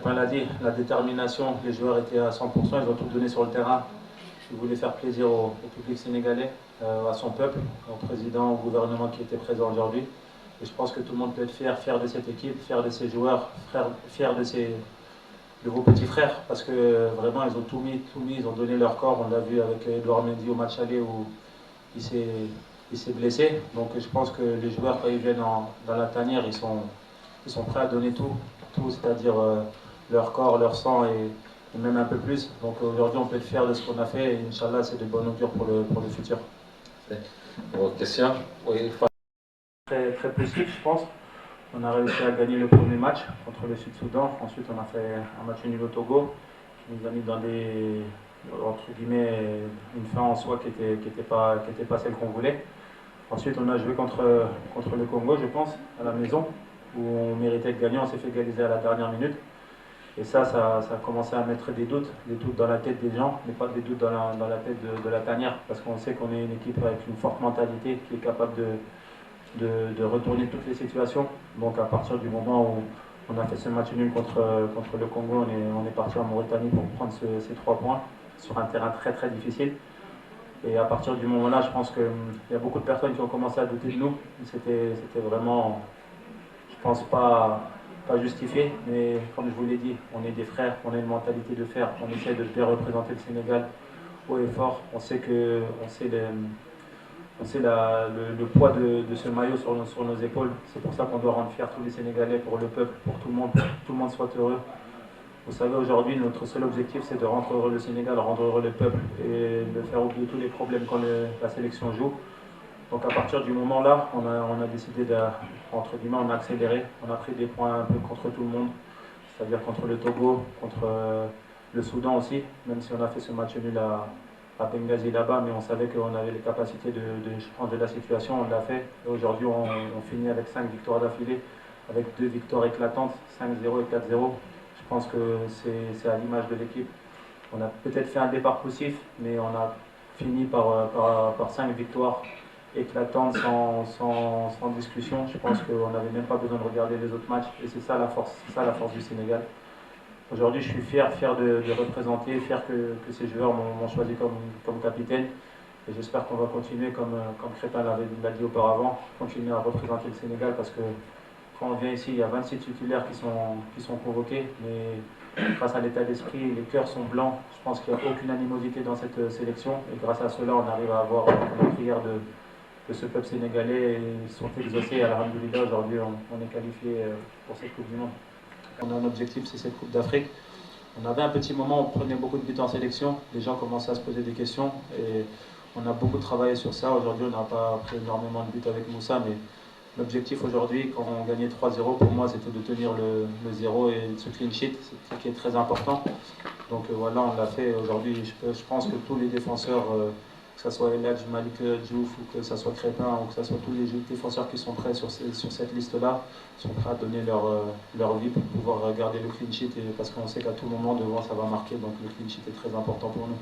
Crépin l'a dit, la détermination, les joueurs étaient à 100%, ils ont tout donné sur le terrain. Ils voulaient faire plaisir au public sénégalais, à son peuple, au président, au gouvernement qui était présent aujourd'hui. Et je pense que tout le monde peut être fier de cette équipe, fier de ses joueurs, fier de vos petits frères, parce que vraiment ils ont tout mis, ils ont donné leur corps. On l'a vu avec Edouard Mendy au match aller où il s'est blessé. Donc je pense que les joueurs, quand ils viennent dans la tanière, ils sont prêts à donner tout c'est-à-dire leur corps, leur sang et même un peu plus. Donc aujourd'hui, on peut être fier de ce qu'on a fait et Inch'Allah, c'est de bonnes augures pour le futur. Autre question? Oui. Très, très positif, je pense. On a réussi à gagner le premier match contre le Sud-Soudan. Ensuite, on a fait un match nul au Togo qui nous a mis dans des, entre guillemets, une fin en soi qui était pas celle qu'on voulait. Ensuite, on a joué contre le Congo, je pense, à la maison, où on méritait de gagner. On s'est fait égaliser à la dernière minute. Et ça a commencé à mettre des doutes dans la tête des gens, mais pas des doutes dans la tête de la tanière, parce qu'on sait qu'on est une équipe avec une forte mentalité qui est capable de retourner toutes les situations. Donc à partir du moment où on a fait ce match nul contre le Congo, on est parti en Mauritanie pour prendre ces 3 points sur un terrain très très difficile. Et à partir du moment-là, je pense qu'il y a beaucoup de personnes qui ont commencé à douter de nous. C'était vraiment, je pense, pas justifié, mais comme je vous l'ai dit, on est des frères, on a une mentalité de fer, on essaie de bien représenter le Sénégal haut et fort. On sait le poids de ce maillot sur nos épaules. C'est pour ça qu'on doit rendre fiers tous les Sénégalais, pour le peuple, pour tout le monde soit heureux. Vous savez, aujourd'hui, notre seul objectif, c'est de rendre heureux le Sénégal, rendre heureux le peuple et de faire oublier tous les problèmes quand la sélection joue. Donc à partir du moment là, on a décidé entre guillemets, on a accéléré, on a pris des points un peu contre tout le monde, c'est-à-dire contre le Togo, contre le Soudan aussi, même si on a fait ce match nul à Benghazi là-bas, mais on savait qu'on avait les capacités de changer la situation, on l'a fait. Et aujourd'hui, on finit avec 5 victoires d'affilée, avec 2 victoires éclatantes, 5-0 et 4-0. Je pense que c'est à l'image de l'équipe. On a peut-être fait un départ poussif, mais on a fini par 5 victoires éclatante, sans discussion. Je pense qu'on n'avait même pas besoin de regarder les autres matchs et c'est ça la force du Sénégal. Aujourd'hui, je suis fier de représenter, fier que ces joueurs m'ont choisi comme capitaine et j'espère qu'on va continuer comme Crépin l'a dit auparavant, continuer à représenter le Sénégal parce que quand on vient ici, il y a 26 titulaires qui sont convoqués, mais grâce à l'état d'esprit, les cœurs sont blancs. Je pense qu'il n'y a aucune animosité dans cette sélection et grâce à cela, on arrive à avoir la prière de ce peuple sénégalais. Ils sont exaucés. Alhamdoulilah, aujourd'hui, on est qualifié pour cette Coupe du Monde. On a un objectif, c'est cette Coupe d'Afrique. On avait un petit moment, on prenait beaucoup de buts en sélection. Les gens commençaient à se poser des questions et on a beaucoup travaillé sur ça. Aujourd'hui, on n'a pas pris énormément de buts avec Moussa, mais l'objectif aujourd'hui, quand on gagnait 3-0, pour moi, c'était de tenir le 0 et ce clean sheet, ce qui est très important. Donc voilà, on l'a fait aujourd'hui. Je pense que tous les défenseurs, que ce soit Eladj, Malik Diouf, ou que ce soit Crépin, ou que ce soit tous les défenseurs qui sont prêts sur cette liste-là, sont prêts à donner leur vie pour pouvoir garder le clean sheet, parce qu'on sait qu'à tout moment, devant, ça va marquer. Donc le clean sheet est très important pour nous.